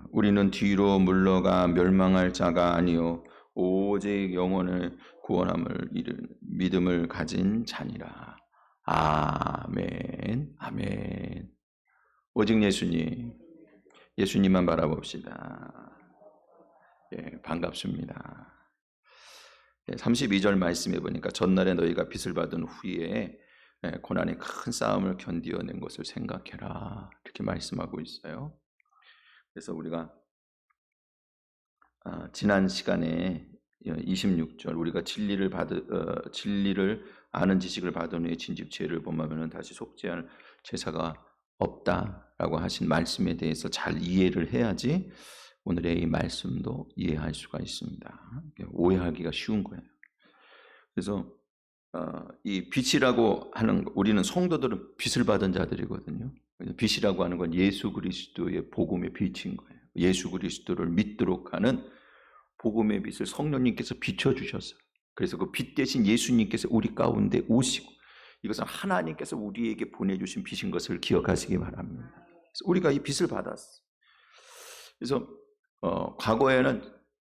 우리는 뒤로 물러가 멸망할 자가 아니요 오직 영혼을 구원함을 이룬 믿음을 가진 자니라. 아멘. 아멘. 오직 예수님, 예수님만 바라봅시다. 예, 반갑습니다. 32절 말씀해 보니까 전날에 너희가 빚을 받은 후에 고난의 큰 싸움을 견디어낸 것을 생각해라, 이렇게 말씀하고 있어요. 그래서 우리가 지난 시간에 26절 우리가 진리를 아는 지식을 받은 후에 진집 죄를 범하면 다시 속죄할 제사가 없다라고 하신 말씀에 대해서 잘 이해를 해야지 오늘의 이 말씀도 이해할 수가 있습니다. 오해하기가 쉬운 거예요. 그래서 이 빚이라고 하는, 우리는 성도들은 빚을 받은 자들이거든요. 빚이라고 하는 건 예수 그리스도의 복음의 빚인 거예요. 예수 그리스도를 믿도록 하는 복음의 빚을 성령님께서 비춰주셨어요. 그래서 그 빚 대신 예수님께서 우리 가운데 오시고, 이것은 하나님께서 우리에게 보내주신 빚인 것을 기억하시기 바랍니다. 그래서 우리가 이 빚을 받았어요. 그래서 과거에는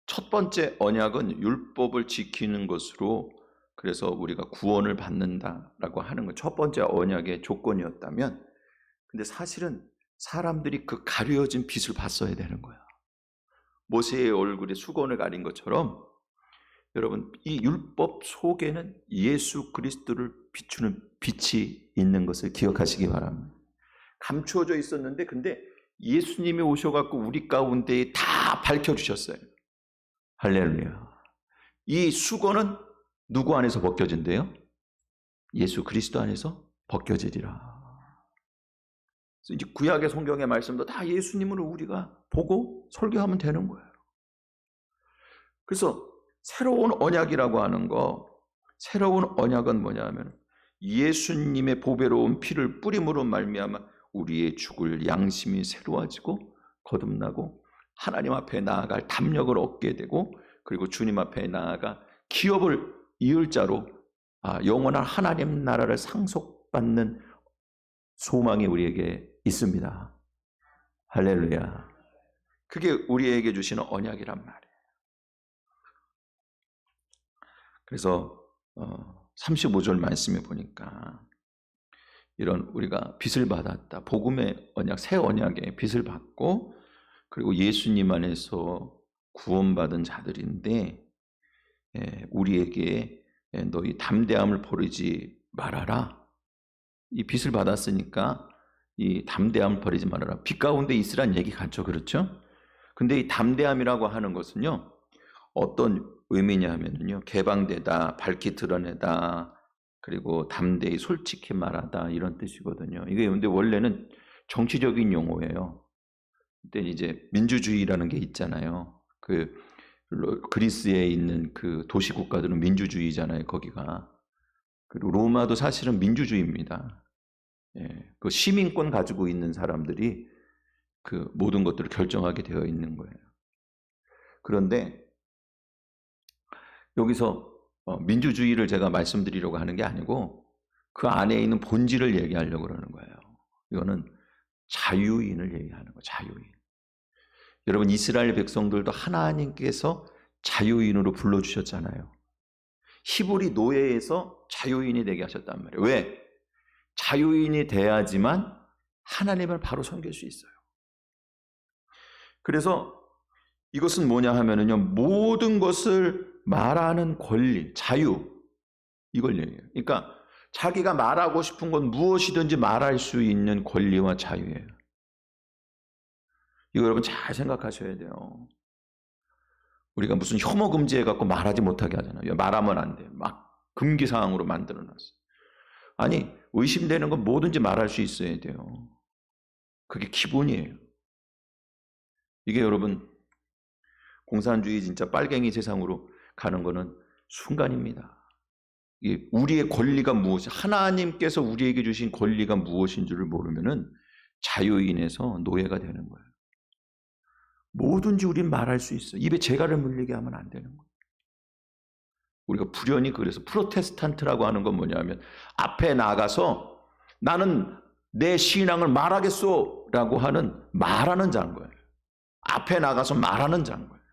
첫 번째 언약은 율법을 지키는 것으로, 그래서 우리가 구원을 받는다라고 하는 건 첫 번째 언약의 조건이었다면, 근데 사실은 사람들이 그 가려진 빚을 봤어야 되는 거야. 모세의 얼굴에 수건을 가린 것처럼 여러분, 이 율법 속에는 예수 그리스도를 비추는 빛이 있는 것을 기억하시기 바랍니다. 감추어져 있었는데 근데 예수님이 오셔갖고 우리 가운데에 다 밝혀주셨어요. 할렐루야. 이 수건은 누구 안에서 벗겨진대요? 예수 그리스도 안에서 벗겨지리라. 이제 구약의 성경의 말씀도 다 예수님으로 우리가 보고 설교하면 되는 거예요. 그래서 새로운 언약이라고 하는 거, 새로운 언약은 뭐냐면 예수님의 보배로운 피를 뿌림으로 말미암아 우리의 죽을 양심이 새로워지고 거듭나고 하나님 앞에 나아갈 담력을 얻게 되고, 그리고 주님 앞에 나아가 기업을 이을 자로 영원한 하나님 나라를 상속받는 소망이 우리에게 있습니다. 할렐루야. 그게 우리에게 주시는 언약이란 말이에요. 그래서 35절 말씀에 보니까 이런 우리가 빚을 받았다, 복음의 언약, 새 언약의 빚을 받고 그리고 예수님 안에서 구원받은 자들인데, 우리에게 너희 담대함을 버리지 말아라. 이 빚을 받았으니까 이 담대함을 버리지 말아라. 빚 가운데 있으란 얘기 같죠, 그렇죠? 근데 이 담대함이라고 하는 것은요, 어떤 의미냐 하면요, 개방되다, 밝히 드러내다, 그리고 담대히 솔직히 말하다, 이런 뜻이거든요. 이게 근데 원래는 정치적인 용어예요. 그때 이제 민주주의라는 게 있잖아요. 그 그리스에 있는 그 도시 국가들은 민주주의잖아요, 거기가. 그리고 로마도 사실은 민주주의입니다. 그 시민권 가지고 있는 사람들이 그 모든 것들을 결정하게 되어 있는 거예요. 그런데 여기서 민주주의를 제가 말씀드리려고 하는 게 아니고 그 안에 있는 본질을 얘기하려고 그러는 거예요. 이거는 자유인을 얘기하는 거예요. 자유인. 여러분, 이스라엘 백성들도 하나님께서 자유인으로 불러주셨잖아요. 히브리 노예에서 자유인이 되게 하셨단 말이에요. 왜? 자유인이 돼야지만 하나님을 바로 섬길 수 있어요. 그래서 이것은 뭐냐 하면은요, 모든 것을 말하는 권리, 자유, 이걸 얘기해요. 그러니까 자기가 말하고 싶은 건 무엇이든지 말할 수 있는 권리와 자유예요. 이거 여러분 잘 생각하셔야 돼요. 우리가 무슨 혐오 금지해갖고 말하지 못하게 하잖아요. 말하면 안 돼. 막 금기사항으로 만들어놨어요. 아니, 의심되는 건 뭐든지 말할 수 있어야 돼요. 그게 기본이에요. 이게 여러분, 공산주의 진짜 빨갱이 세상으로 가는 거는 순간입니다. 이게 우리의 권리가 무엇이, 하나님께서 우리에게 주신 권리가 무엇인 줄을 모르면은 자유인에서 노예가 되는 거예요. 뭐든지 우린 말할 수 있어요. 입에 재갈을 물리게 하면 안 되는 거예요. 우리가 불연히 그래서 프로테스탄트라고 하는 건 뭐냐면 앞에 나가서 나는 내 신앙을 말하겠소 라고 하는 말하는 자인 거예요. 앞에 나가서 말하는 자인 거예요.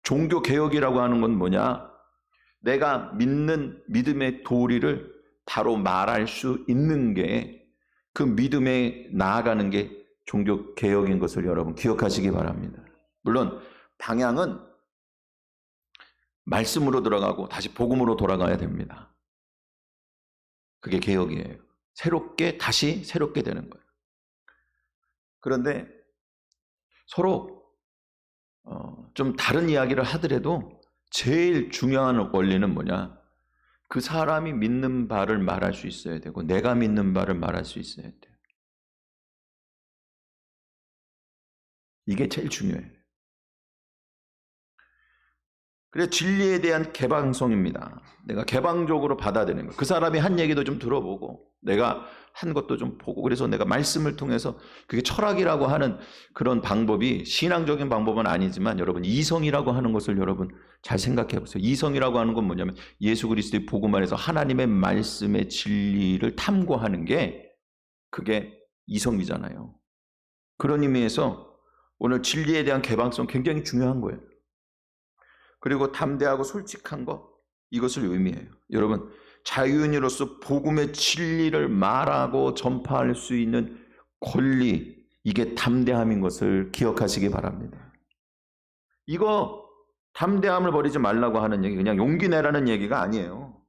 종교개혁이라고 하는 건 뭐냐? 내가 믿는 믿음의 도리를 바로 말할 수 있는 게, 그 믿음에 나아가는 게 종교개혁인 것을 여러분 기억하시기 바랍니다. 물론 방향은 말씀으로 들어가고 다시 복음으로 돌아가야 됩니다. 그게 개혁이에요. 다시 새롭게 되는 거예요. 그런데 서로 좀 다른 이야기를 하더라도 제일 중요한 원리는 뭐냐? 그 사람이 믿는 바를 말할 수 있어야 되고 내가 믿는 바를 말할 수 있어야 돼요. 이게 제일 중요해요. 그래서 진리에 대한 개방성입니다. 내가 개방적으로 받아들이는 거예요. 그 사람이 한 얘기도 좀 들어보고 내가 한 것도 좀 보고, 그래서 내가 말씀을 통해서, 그게 철학이라고 하는 그런 방법이 신앙적인 방법은 아니지만 여러분 이성이라고 하는 것을 여러분 잘 생각해 보세요. 이성이라고 하는 건 뭐냐면 예수 그리스도의 복음 안에서 하나님의 말씀의 진리를 탐구하는 게, 그게 이성이잖아요. 그런 의미에서 오늘 진리에 대한 개방성 굉장히 중요한 거예요. 그리고 담대하고 솔직한 것, 이것을 의미해요. 여러분, 자유인으로서 복음의 진리를 말하고 전파할 수 있는 권리, 이게 담대함인 것을 기억하시기 바랍니다. 이거 담대함을 버리지 말라고 하는 얘기, 그냥 용기 내라는 얘기가 아니에요.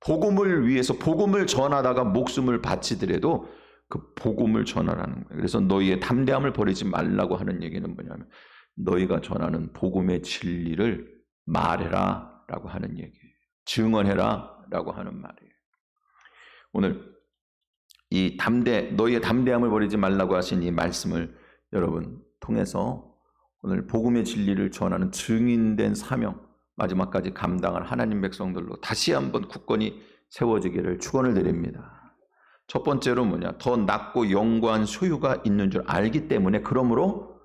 복음을 위해서 복음을 전하다가 목숨을 바치더라도 그 복음을 전하라는 거예요. 그래서 너희의 담대함을 버리지 말라고 하는 얘기는 뭐냐면 너희가 전하는 복음의 진리를 말해라 라고 하는 얘기예요. 증언해라 라고 하는 말이에요. 오늘 이 너희의 담대함을 버리지 말라고 하신 이 말씀을 여러분 통해서 오늘 복음의 진리를 전하는 증인된 사명, 마지막까지 감당할 하나님 백성들로 다시 한번 굳건히 세워지기를 축원을 드립니다. 첫 번째로 뭐냐? 더 낮고 영구한 소유가 있는 줄 알기 때문에, 그러므로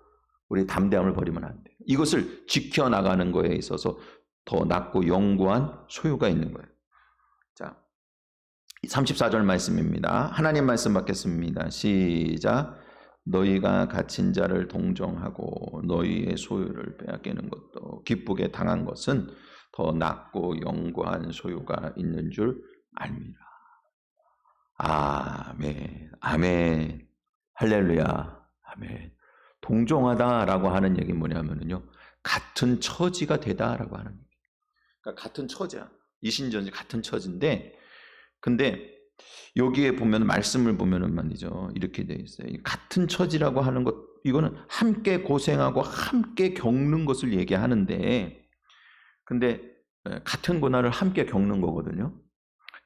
우리 담대함을 버리면 안 돼요. 이것을 지켜나가는 거에 있어서 더 낮고 영구한 소유가 있는 거예요. 자, 34절 말씀입니다. 하나님 말씀 받겠습니다. 시작. 너희가 갇힌 자를 동정하고 너희의 소유를 빼앗기는 것도 기쁘게 당한 것은 더 낮고 영구한 소유가 있는 줄 압니다. 아멘, 아멘, 할렐루야, 아멘. 동정하다라고 하는 얘기 뭐냐면요, 같은 처지가 되다라고 하는 얘기. 그러니까 같은 처지야. 이신전지 같은 처지인데, 근데 여기에 보면 말씀을 보면은 말이죠, 이렇게 돼 있어요. 같은 처지라고 하는 것, 이거는 함께 고생하고 함께 겪는 것을 얘기하는데, 근데 같은 고난을 함께 겪는 거거든요.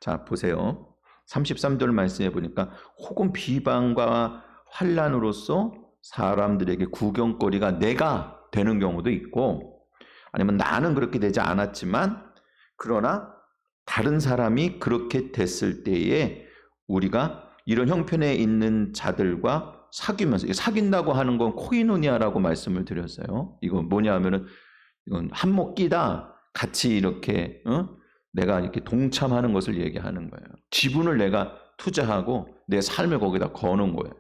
자, 보세요. 33절 말씀해 보니까 혹은 비방과 환난으로서 사람들에게 구경거리가 내가 되는 경우도 있고, 아니면 나는 그렇게 되지 않았지만 그러나 다른 사람이 그렇게 됐을 때에 우리가 이런 형편에 있는 자들과 사귀면서, 사귄다고 하는 건 코이노니아라고 말씀을 드렸어요. 이건 뭐냐 하면은 이건 한몫 끼다, 같이 이렇게 내가 이렇게 동참하는 것을 얘기하는 거예요. 지분을 내가 투자하고 내 삶을 거기다 거는 거예요.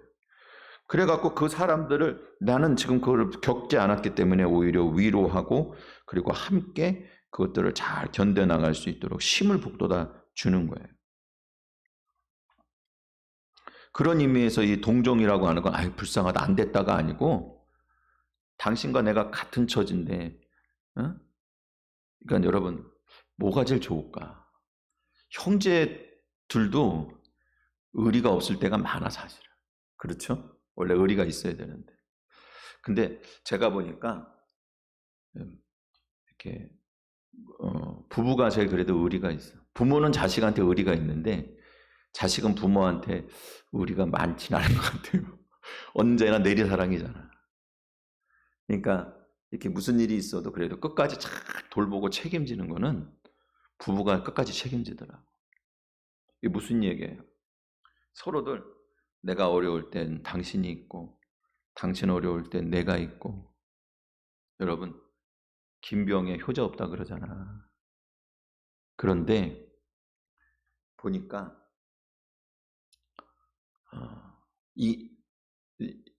그래갖고 그 사람들을, 나는 지금 그걸 겪지 않았기 때문에 오히려 위로하고, 그리고 함께 그것들을 잘 견뎌나갈 수 있도록 힘을 북돋아 주는 거예요. 그런 의미에서 이 동정이라고 하는 건 불쌍하다, 안 됐다가 아니고, 당신과 내가 같은 처지인데, 그러니까 여러분, 뭐가 제일 좋을까? 형제들도 의리가 없을 때가 많아, 사실은. 그렇죠? 원래 의리가 있어야 되는데. 근데 제가 보니까 이렇게 부부가 제일 그래도 의리가 있어. 부모는 자식한테 의리가 있는데 자식은 부모한테 의리가 많지는 않은 것 같아요. 언제나 내리사랑이잖아. 그러니까 이렇게 무슨 일이 있어도 그래도 끝까지 잘 돌보고 책임지는 거는 부부가 끝까지 책임지더라고. 이게 무슨 얘기예요? 서로들, 내가 어려울 땐 당신이 있고 당신 어려울 땐 내가 있고. 여러분, 김병에 효자 없다 그러잖아. 그런데 보니까 이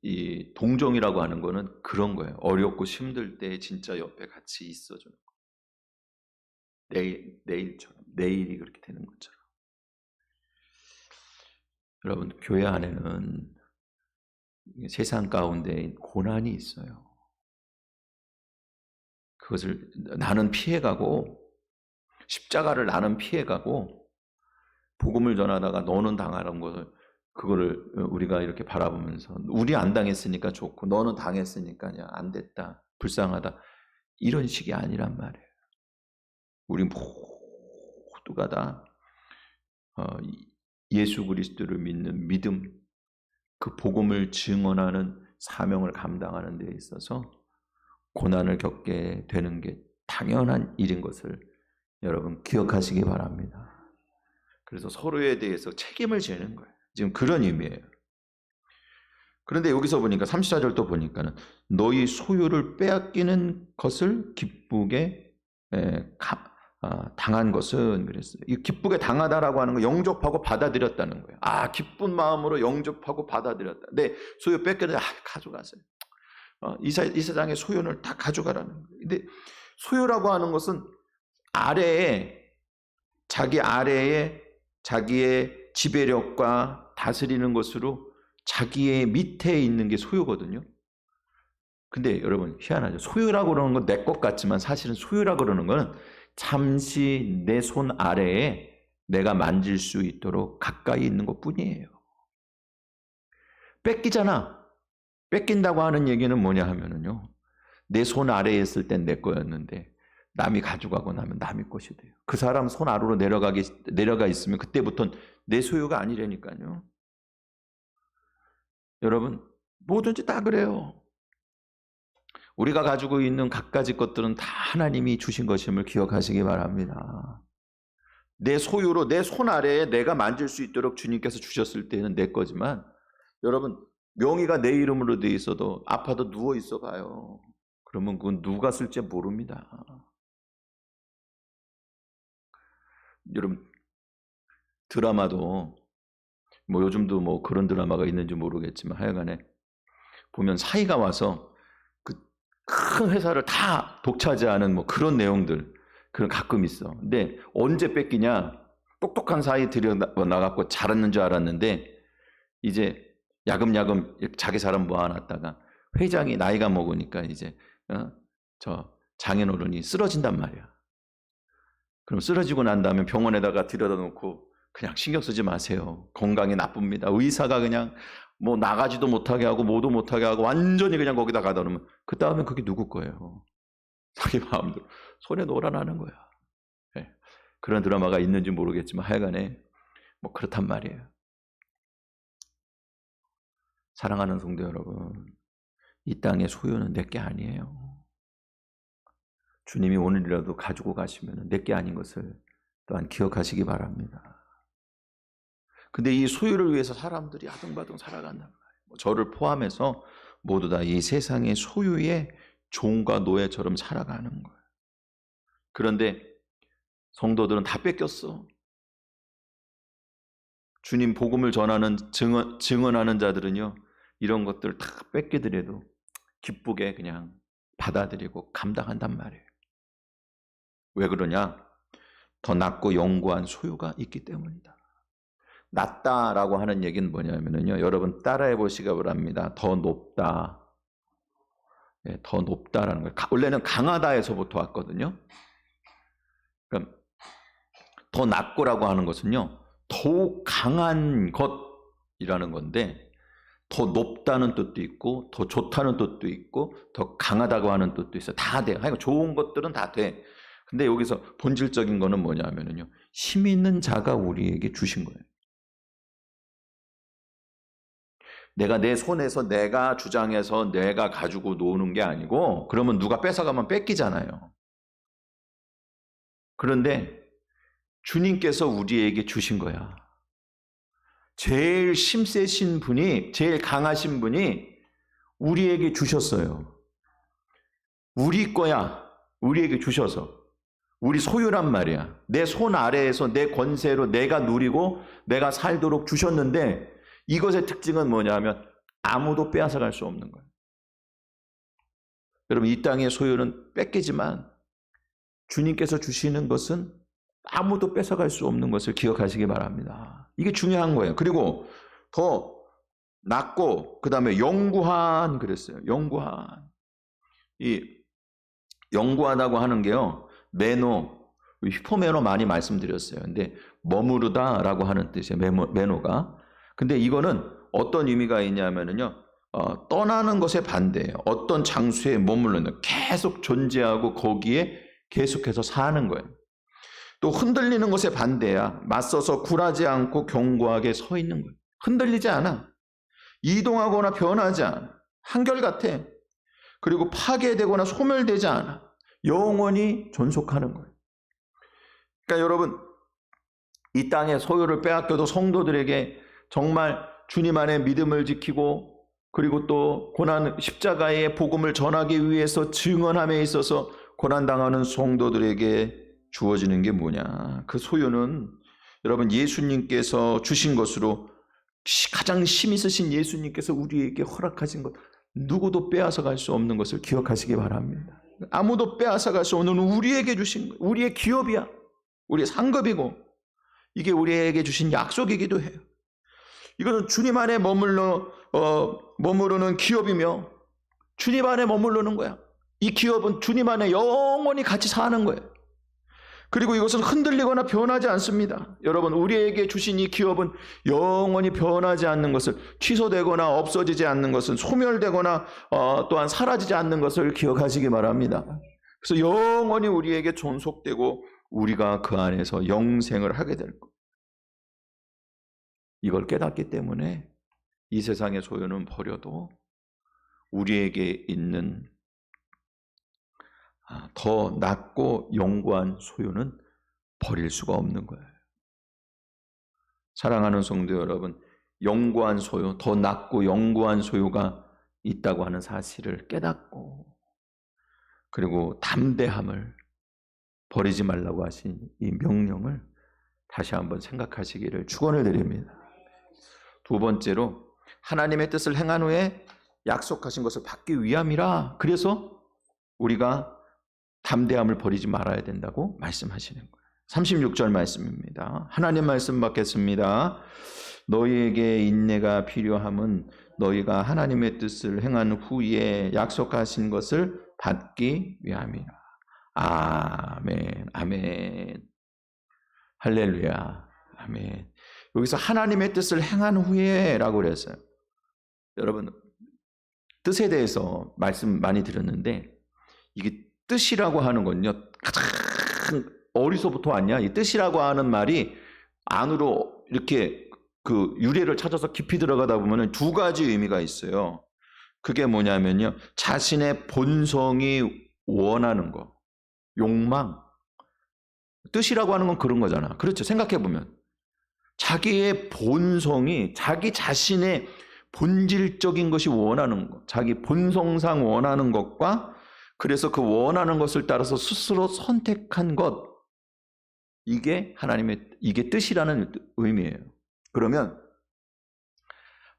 이 동정이라고 하는 거는 그런 거예요. 어렵고 힘들 때 진짜 옆에 같이 있어주는 거. 내일처럼, 내일이 그렇게 되는 것처럼. 여러분, 교회 안에는 세상 가운데 고난이 있어요. 그것을 나는 피해가고, 십자가를 나는 피해가고, 복음을 전하다가 너는 당하는 것을, 그거를 우리가 이렇게 바라보면서 우리 안 당했으니까 좋고 너는 당했으니까 안 됐다, 불쌍하다, 이런 식이 아니란 말이에요. 우리 모두가 다 예수 그리스도를 믿는 믿음, 그 복음을 증언하는 사명을 감당하는 데 있어서 고난을 겪게 되는 게 당연한 일인 것을 여러분 기억하시기 바랍니다. 그래서 서로에 대해서 책임을 지는 거예요. 지금 그런 의미예요. 그런데 여기서 보니까 34절도 보니까는 너희 소유를 빼앗기는 것을 기쁘게 당한 것은 그랬어요. 이 기쁘게 당하다라고 하는 거 영접하고 받아들였다는 거예요. 아, 기쁜 마음으로 영접하고 받아들였다. 내 소유 뺏겨도 가져가세요. 이 세상의 소유를 다 가져가라는 거예요. 근데 소유라고 하는 것은 자기 아래에 자기의 지배력과 다스리는 것으로 자기의 밑에 있는 게 소유거든요. 근데 여러분 희한하죠. 소유라고 그러는 건 내 것 같지만 사실은 소유라고 그러는 거는 잠시 내 손 아래에 내가 만질 수 있도록 가까이 있는 것 뿐이에요. 뺏기잖아. 뺏긴다고 하는 얘기는 뭐냐 하면은요, 내 손 아래에 있을 땐 내 거였는데 남이 가져가고 나면 남의 것이 돼요. 그 사람 손 아래로 내려가 있으면 그때부터는 내 소유가 아니라니까요. 여러분, 뭐든지 다 그래요. 우리가 가지고 있는 갖가지 것들은 다 하나님이 주신 것임을 기억하시기 바랍니다. 내 소유로 내 손 아래에 내가 만질 수 있도록 주님께서 주셨을 때는 내 거지만, 여러분, 명의가 내 이름으로 돼 있어도 아파도 누워 있어 봐요. 그러면 그건 누가 쓸지 모릅니다. 여러분, 드라마도 뭐 요즘도 뭐 그런 드라마가 있는지 모르겠지만 하여간에 보면 사이가 와서 그 큰 회사를 다 독차지하는 뭐 그런 내용들 그런 가끔 있어. 근데 언제 뺏기냐? 똑똑한 사이 들여나갖고 잘했는 줄 알았는데 이제 야금야금 자기 사람 모아놨다가 회장이 나이가 먹으니까 이제 저 장인어른이 쓰러진단 말이야. 그럼 쓰러지고 난 다음에 병원에다가 들여다 놓고 그냥 신경 쓰지 마세요. 건강이 나쁩니다. 의사가 그냥 뭐 나가지도 못하게 하고 뭐도 못하게 하고 완전히 그냥 거기다 가다 놓으면 그 다음에 그게 누구 거예요? 자기 마음대로 손에 놀아나는 거야. 네. 그런 드라마가 있는지 모르겠지만 하여간에 뭐 그렇단 말이에요. 사랑하는 성도 여러분, 이 땅의 소유는 내게 아니에요. 주님이 오늘이라도 가지고 가시면 내게 아닌 것을 또한 기억하시기 바랍니다. 근데 이 소유를 위해서 사람들이 아등바등 살아간단 말이에요. 저를 포함해서 모두 다 이 세상의 소유의 종과 노예처럼 살아가는 거예요. 그런데 성도들은 다 뺏겼어. 주님 복음을 전하는 증언하는 자들은요, 이런 것들 다 뺏기더라도 기쁘게 그냥 받아들이고 감당한단 말이에요. 왜 그러냐? 더 낮고 영구한 소유가 있기 때문이다. 낮다라고 하는 얘기는 뭐냐면요, 여러분 따라해 보시기 바랍니다. 더 높다. 네, 더 높다라는 거예요. 원래는 강하다에서부터 왔거든요. 그럼 더 낮고라고 하는 것은요, 더욱 강한 것이라는 건데, 더 높다는 뜻도 있고 더 좋다는 뜻도 있고 더 강하다고 하는 뜻도 있어요. 다 돼요. 하여간 좋은 것들은 다 돼. 근데 여기서 본질적인 거는 뭐냐면요, 힘 있는 자가 우리에게 주신 거예요. 내가 내 손에서 내가 주장해서 내가 가지고 노는 게 아니고, 그러면 누가 뺏어가면 뺏기잖아요. 그런데 주님께서 우리에게 주신 거야. 제일 힘세신 분이, 제일 강하신 분이 우리에게 주셨어요. 우리 거야. 우리에게 주셔서. 우리 소유란 말이야. 내 손 아래에서 내 권세로 내가 누리고 내가 살도록 주셨는데, 이것의 특징은 뭐냐면 아무도 빼앗아갈 수 없는 거예요. 여러분, 이 땅의 소유는 뺏기지만 주님께서 주시는 것은 아무도 뺏어갈 수 없는 것을 기억하시기 바랍니다. 이게 중요한 거예요. 그리고 더 낮고 그 다음에 영구한 그랬어요. 영구한. 이 영구하다고 하는 게요, 매노, 히포메노 많이 말씀드렸어요. 근데 머무르다라고 하는 뜻이에요. 매노가. 근데 이거는 어떤 의미가 있냐면요, 떠나는 것에 반대예요. 어떤 장소에 머무르는, 계속 존재하고 거기에 계속해서 사는 거예요. 또 흔들리는 것에 반대야. 맞서서 굴하지 않고 견고하게 서 있는 거예요. 흔들리지 않아. 이동하거나 변하지 않아. 한결같아. 그리고 파괴되거나 소멸되지 않아. 영원히 존속하는 거예요. 그러니까 여러분, 이 땅의 소유를 빼앗겨도 성도들에게 정말 주님 안에 믿음을 지키고, 그리고 또 고난, 십자가의 복음을 전하기 위해서 증언함에 있어서 고난당하는 성도들에게 주어지는 게 뭐냐? 그 소유는 여러분, 예수님께서 주신 것으로, 가장 힘 있으신 예수님께서 우리에게 허락하신 것, 누구도 빼앗아갈 수 없는 것을 기억하시기 바랍니다. 아무도 빼앗아갈 수 없는 우리에게 주신 것, 우리의 기업이야. 우리의 상급이고, 이게 우리에게 주신 약속이기도 해요. 이거는 주님 안에 머무르는 기업이며 주님 안에 머무르는 거야. 이 기업은 주님 안에 영원히 같이 사는 거예요. 그리고 이것은 흔들리거나 변하지 않습니다. 여러분, 우리에게 주신 이 기업은 영원히 변하지 않는 것을, 취소되거나 없어지지 않는 것은, 소멸되거나 또한 사라지지 않는 것을 기억하시기 바랍니다. 그래서 영원히 우리에게 존속되고 우리가 그 안에서 영생을 하게 될 것. 이걸 깨닫기 때문에 이 세상의 소유는 버려도 우리에게 있는 더 낮고 영구한 소유는 버릴 수가 없는 거예요. 사랑하는 성도 여러분, 영구한 소유, 더 낮고 영구한 소유가 있다고 하는 사실을 깨닫고, 그리고 담대함을, 버리지 말라고 하신 이 명령을 다시 한번 생각하시기를 축원을 드립니다. 두 번째로, 하나님의 뜻을 행한 후에 약속하신 것을 받기 위함이라, 그래서 우리가 담대함을 버리지 말아야 된다고 말씀하시는 거예요. 36절 말씀입니다. 하나님 말씀 받겠습니다. 너희에게 인내가 필요함은 너희가 하나님의 뜻을 행한 후에 약속하신 것을 받기 위함이라. 아멘, 아멘, 할렐루야, 아멘. 여기서 하나님의 뜻을 행한 후에 라고 그랬어요. 여러분, 뜻에 대해서 말씀 많이 드렸는데, 이게 뜻이라고 하는 건요, 가장 어디서부터 왔냐? 이 뜻이라고 하는 말이 안으로 이렇게 그 유래를 찾아서 깊이 들어가다 보면 두 가지 의미가 있어요. 그게 뭐냐면요, 자신의 본성이 원하는 거, 욕망. 뜻이라고 하는 건 그런 거잖아. 그렇죠? 생각해보면 자기의 본성이, 자기 자신의 본질적인 것이 원하는 것, 자기 본성상 원하는 것과, 그래서 그 원하는 것을 따라서 스스로 선택한 것, 이게 이게 뜻이라는 의미예요. 그러면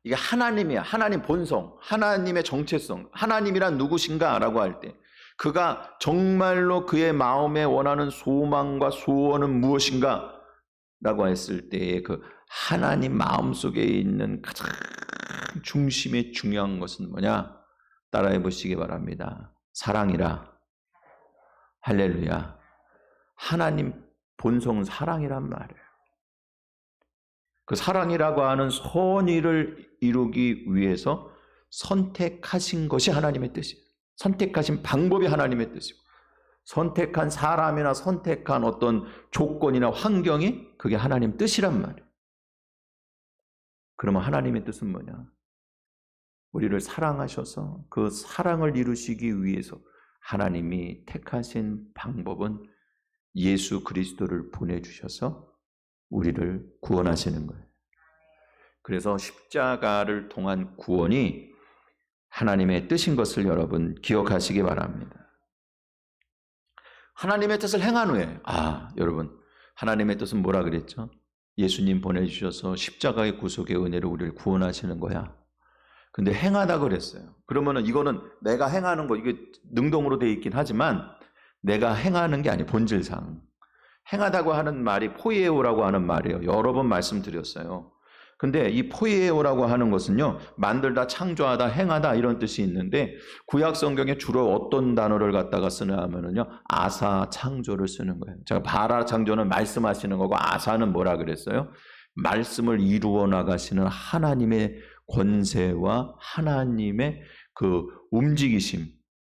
이게 하나님이야. 하나님 본성, 하나님의 정체성, 하나님이란 누구신가 라고 할 때, 그가 정말로 그의 마음에 원하는 소망과 소원은 무엇인가 라고 했을 때의 그 하나님 마음속에 있는 가장 중심에 중요한 것은 뭐냐? 따라해 보시기 바랍니다. 사랑이라. 할렐루야. 하나님 본성은 사랑이란 말이에요. 그 사랑이라고 하는 선의를 이루기 위해서 선택하신 것이 하나님의 뜻이에요. 선택하신 방법이 하나님의 뜻이고, 선택한 사람이나 선택한 어떤 조건이나 환경이 그게 하나님 뜻이란 말이에요. 그러면 하나님의 뜻은 뭐냐? 우리를 사랑하셔서 그 사랑을 이루시기 위해서 하나님이 택하신 방법은 예수 그리스도를 보내주셔서 우리를 구원하시는 거예요. 그래서 십자가를 통한 구원이 하나님의 뜻인 것을 여러분 기억하시기 바랍니다. 하나님의 뜻을 행한 후에, 여러분, 하나님의 뜻은 뭐라 그랬죠? 예수님 보내주셔서 십자가의 구속의 은혜로 우리를 구원하시는 거야. 근데 행하다 그랬어요. 그러면은 이거는 내가 행하는 거, 이게 능동으로 돼 있긴 하지만 내가 행하는 게 아니에요. 본질상. 행하다고 하는 말이 포이에오라고 하는 말이에요. 여러 번 말씀드렸어요. 근데 이 포이에오라고 하는 것은요, 만들다, 창조하다, 행하다 이런 뜻이 있는데 구약 성경에 주로 어떤 단어를 갖다가 쓰냐 하면은요, 아사 창조를 쓰는 거예요. 제가 바라 창조는 말씀하시는 거고 아사는 뭐라 그랬어요? 말씀을 이루어 나가시는 하나님의 권세와 하나님의 그 움직이심,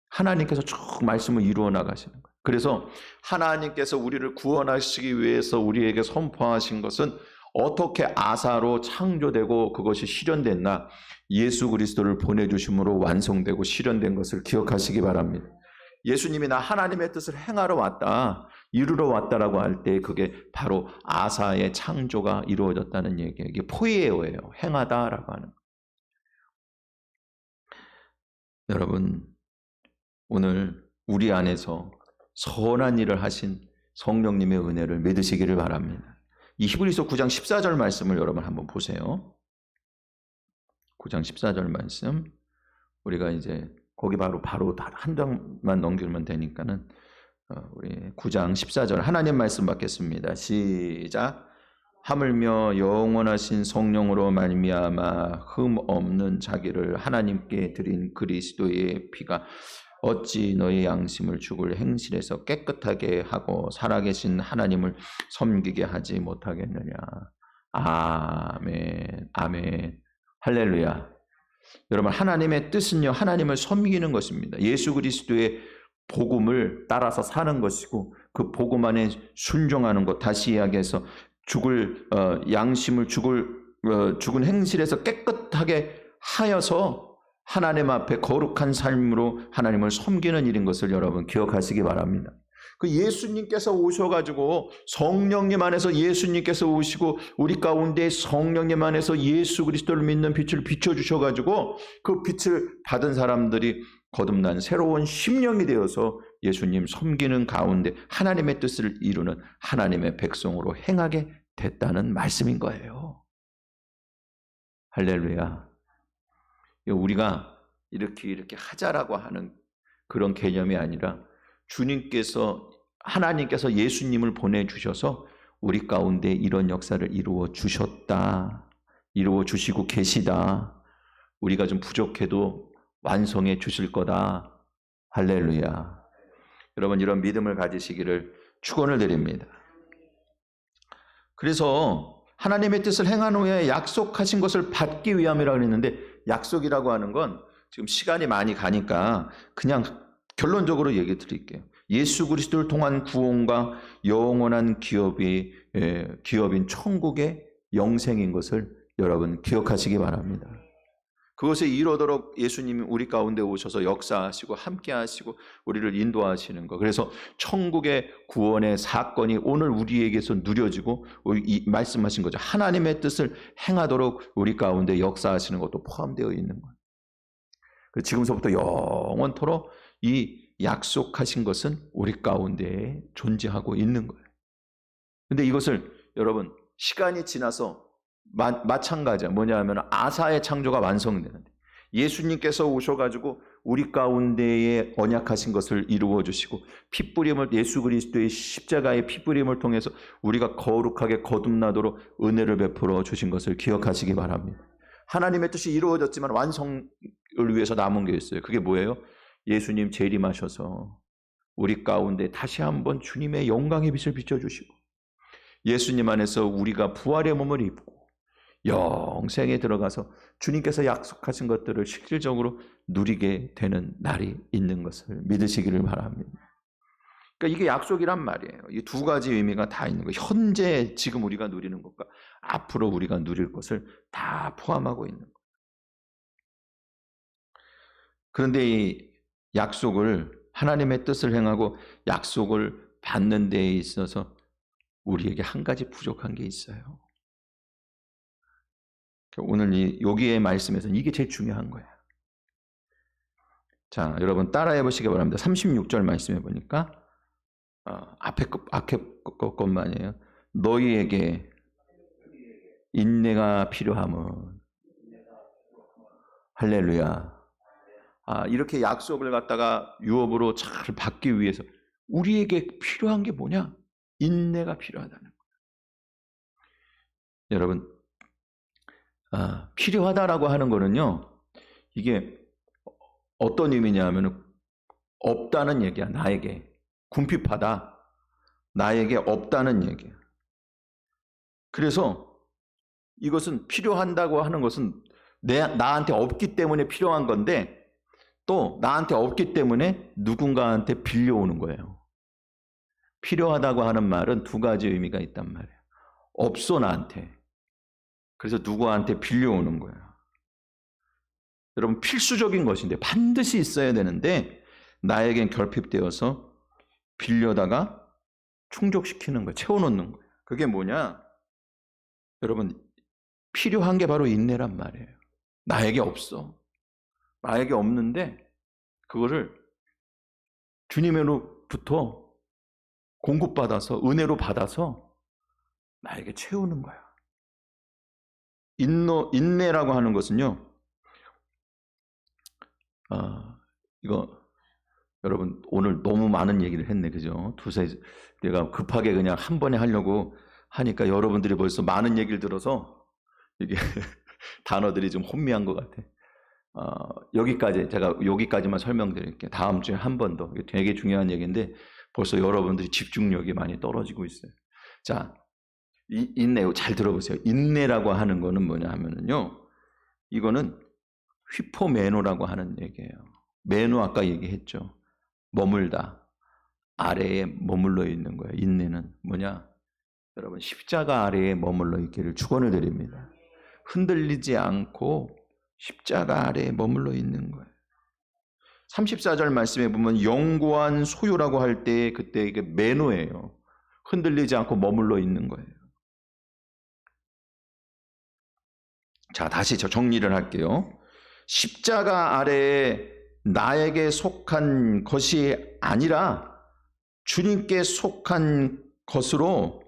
하나님께서 쭉 말씀을 이루어 나가시는 거예요. 그래서 하나님께서 우리를 구원하시기 위해서 우리에게 선포하신 것은 어떻게 아사로 창조되고 그것이 실현됐나? 예수 그리스도를 보내주심으로 완성되고 실현된 것을 기억하시기 바랍니다. 예수님이 나 하나님의 뜻을 행하러 왔다, 이루러 왔다라고 할 때 그게 바로 아사의 창조가 이루어졌다는 얘기예요. 이게 포이에오예요. 행하다라고 하는. 여러분, 오늘 우리 안에서 선한 일을 하신 성령님의 은혜를 믿으시기를 바랍니다. 이 히브리서 9장 14절 말씀을 여러분 한번 보세요. 9장 14절 말씀. 우리가 이제 거기 바로 한 장만 넘기면 되니까는 우리 9장 14절 하나님 말씀 받겠습니다. 시작. 하물며 영원하신 성령으로 말미암아 흠 없는 자기를 하나님께 드린 그리스도의 피가 어찌 너의 양심을 죽을 행실에서 깨끗하게 하고 살아계신 하나님을 섬기게 하지 못하겠느냐. 아멘, 아멘, 할렐루야. 여러분, 하나님의 뜻은요, 하나님을 섬기는 것입니다. 예수 그리스도의 복음을 따라서 사는 것이고 그 복음 안에 순종하는 것, 다시 이야기해서 양심을 죽은 행실에서 깨끗하게 하여서 하나님 앞에 거룩한 삶으로 하나님을 섬기는 일인 것을 여러분 기억하시기 바랍니다. 그 예수님께서 오셔가지고 성령님 안에서 예수님께서 오시고 우리 가운데 성령님 안에서 예수 그리스도를 믿는 빛을 비춰주셔가지고 그 빛을 받은 사람들이 거듭난 새로운 심령이 되어서 예수님 섬기는 가운데 하나님의 뜻을 이루는 하나님의 백성으로 행하게 됐다는 말씀인 거예요. 할렐루야. 우리가 이렇게 하자라고 하는 그런 개념이 아니라 하나님께서 예수님을 보내주셔서 우리 가운데 이런 역사를 이루어 주셨다. 이루어 주시고 계시다. 우리가 좀 부족해도 완성해 주실 거다. 할렐루야. 여러분, 이런 믿음을 가지시기를 축원을 드립니다. 그래서 하나님의 뜻을 행한 후에 약속하신 것을 받기 위함이라고 했는데, 약속이라고 하는 건 지금 시간이 많이 가니까 그냥 결론적으로 얘기 드릴게요. 예수 그리스도를 통한 구원과 영원한 기업인 천국의 영생인 것을 여러분 기억하시기 바랍니다. 그것을 이루도록 예수님이 우리 가운데 오셔서 역사하시고 함께 하시고 우리를 인도하시는 것. 그래서 천국의 구원의 사건이 오늘 우리에게서 누려지고 말씀하신 거죠. 하나님의 뜻을 행하도록 우리 가운데 역사하시는 것도 포함되어 있는 거예요. 지금서부터 영원토록 이 약속하신 것은 우리 가운데 존재하고 있는 거예요. 근데 이것을 여러분 시간이 지나서 마찬가지야. 뭐냐 하면 아사의 창조가 완성되는데 예수님께서 오셔가지고 우리 가운데에 언약하신 것을 이루어 주시고 피뿌림을 예수 그리스도의 십자가의 피뿌림을 통해서 우리가 거룩하게 거듭나도록 은혜를 베풀어 주신 것을 기억하시기 바랍니다. 하나님의 뜻이 이루어졌지만 완성을 위해서 남은 게 있어요. 그게 뭐예요? 예수님 재림하셔서 우리 가운데 다시 한번 주님의 영광의 빛을 비춰주시고 예수님 안에서 우리가 부활의 몸을 입고 영생에 들어가서 주님께서 약속하신 것들을 실질적으로 누리게 되는 날이 있는 것을 믿으시기를 바랍니다. 그러니까 이게 약속이란 말이에요. 이 두 가지 의미가 다 있는 거예요. 현재 지금 우리가 누리는 것과 앞으로 우리가 누릴 것을 다 포함하고 있는 거예요. 그런데 이 약속을 하나님의 뜻을 행하고 약속을 받는 데에 있어서 우리에게 한 가지 부족한 게 있어요. 오늘 여기의 말씀에서는 이게 제일 중요한 거예요. 자, 여러분 따라해 보시기 바랍니다. 36절 말씀해 보니까 앞에 것만이에요. 너희에게 인내가 필요함은 할렐루야. 이렇게 약속을 갖다가 유업으로 잘 받기 위해서 우리에게 필요한 게 뭐냐? 인내가 필요하다는 거예요. 여러분, 필요하다라고 하는 거는요, 이게 어떤 의미냐 하면 없다는 얘기야. 나에게 궁핍하다, 나에게 없다는 얘기야. 그래서 이것은 필요한다고 하는 것은 나한테 없기 때문에 필요한 건데, 또 나한테 없기 때문에 누군가한테 빌려오는 거예요. 필요하다고 하는 말은 두 가지 의미가 있단 말이에요. 없어, 나한테. 그래서 누구한테 빌려오는 거예요. 여러분, 필수적인 것인데 반드시 있어야 되는데 나에겐 결핍되어서 빌려다가 충족시키는 거예요. 채워놓는 거예요. 그게 뭐냐? 여러분, 필요한 게 바로 인내란 말이에요. 나에게 없어. 나에게 없는데 그거를 주님으로부터 공급받아서 은혜로 받아서 나에게 채우는 거야. 인내라고 하는 것은요, 이거 여러분 오늘 너무 많은 얘기를 했네, 그죠? 내가 급하게 그냥 한 번에 하려고 하니까 여러분들이 벌써 많은 얘기를 들어서 이게 단어들이 좀 혼미한 것 같아. 제가 여기까지만 설명드릴게요. 다음 주에 한 번 더. 이게 되게 중요한 얘기인데 벌써 여러분들이 집중력이 많이 떨어지고 있어요. 자, 인내 잘 들어보세요. 인내라고 하는 거는 뭐냐 하면은요, 이거는 휘포메노라고 하는 얘기예요. 메노 아까 얘기했죠. 머물다, 아래에 머물러 있는 거예요. 인내는 뭐냐? 여러분, 십자가 아래에 머물러 있기를 축원을 드립니다. 흔들리지 않고 십자가 아래에 머물러 있는 거예요. 34절 말씀에 보면 영구한 소유라고 할 때 그때 이게 메노예요. 흔들리지 않고 머물러 있는 거예요. 자, 다시 저 정리를 할게요. 십자가 아래에 나에게 속한 것이 아니라 주님께 속한 것으로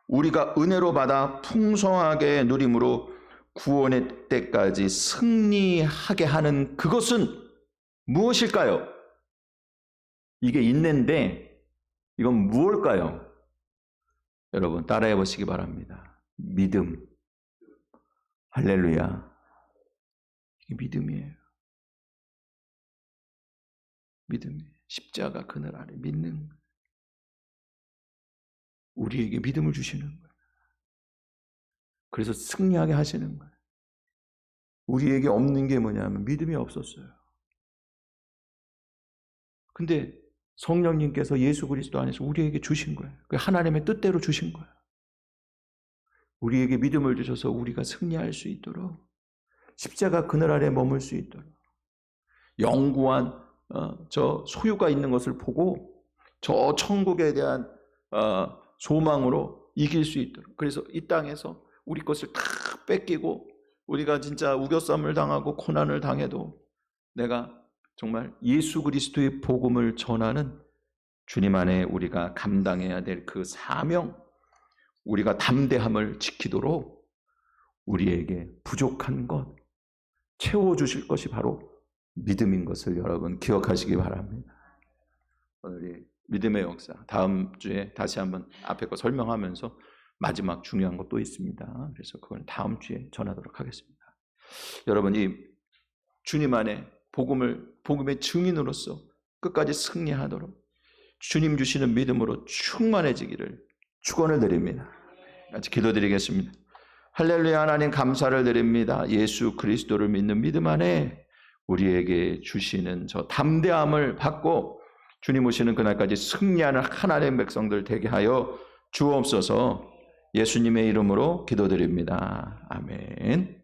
우리가 은혜로 받아 풍성하게 누림으로 구원의 때까지 승리하게 하는 그것은 무엇일까요? 이게 인내인데 이건 무엇일까요? 여러분 따라해 보시기 바랍니다. 믿음. 할렐루야. 이게 믿음이에요. 믿음이에요. 십자가 그늘 아래 믿는 거예요. 우리에게 믿음을 주시는 거예요. 그래서 승리하게 하시는 거예요. 우리에게 없는 게 뭐냐면 믿음이 없었어요. 근데 성령님께서 예수 그리스도 안에서 우리에게 주신 거예요. 하나님의 뜻대로 주신 거예요. 우리에게 믿음을 주셔서 우리가 승리할 수 있도록, 십자가 그늘 아래 머물 수 있도록, 영구한 저 소유가 있는 것을 보고 저 천국에 대한 소망으로 이길 수 있도록, 그래서 이 땅에서 우리 것을 다 뺏기고 우리가 진짜 우겨쌈을 당하고 고난을 당해도 내가 정말 예수 그리스도의 복음을 전하는 주님 안에 우리가 감당해야 될 그 사명, 우리가 담대함을 지키도록 우리에게 부족한 것 채워주실 것이 바로 믿음인 것을 여러분 기억하시기 바랍니다. 오늘 믿음의 역사 다음 주에 다시 한번 앞에 거 설명하면서 마지막 중요한 것도 있습니다. 그래서 그걸 다음 주에 전하도록 하겠습니다. 여러분 이 주님 안에 복음의 증인으로서 끝까지 승리하도록 주님 주시는 믿음으로 충만해지기를 축원을 드립니다. 같이 기도드리겠습니다. 할렐루야. 하나님 감사를 드립니다. 예수 그리스도를 믿는 믿음 안에 우리에게 주시는 저 담대함을 받고 주님 오시는 그날까지 승리하는 하나님의 백성들 되게 하여 주옵소서. 예수님의 이름으로 기도드립니다. 아멘.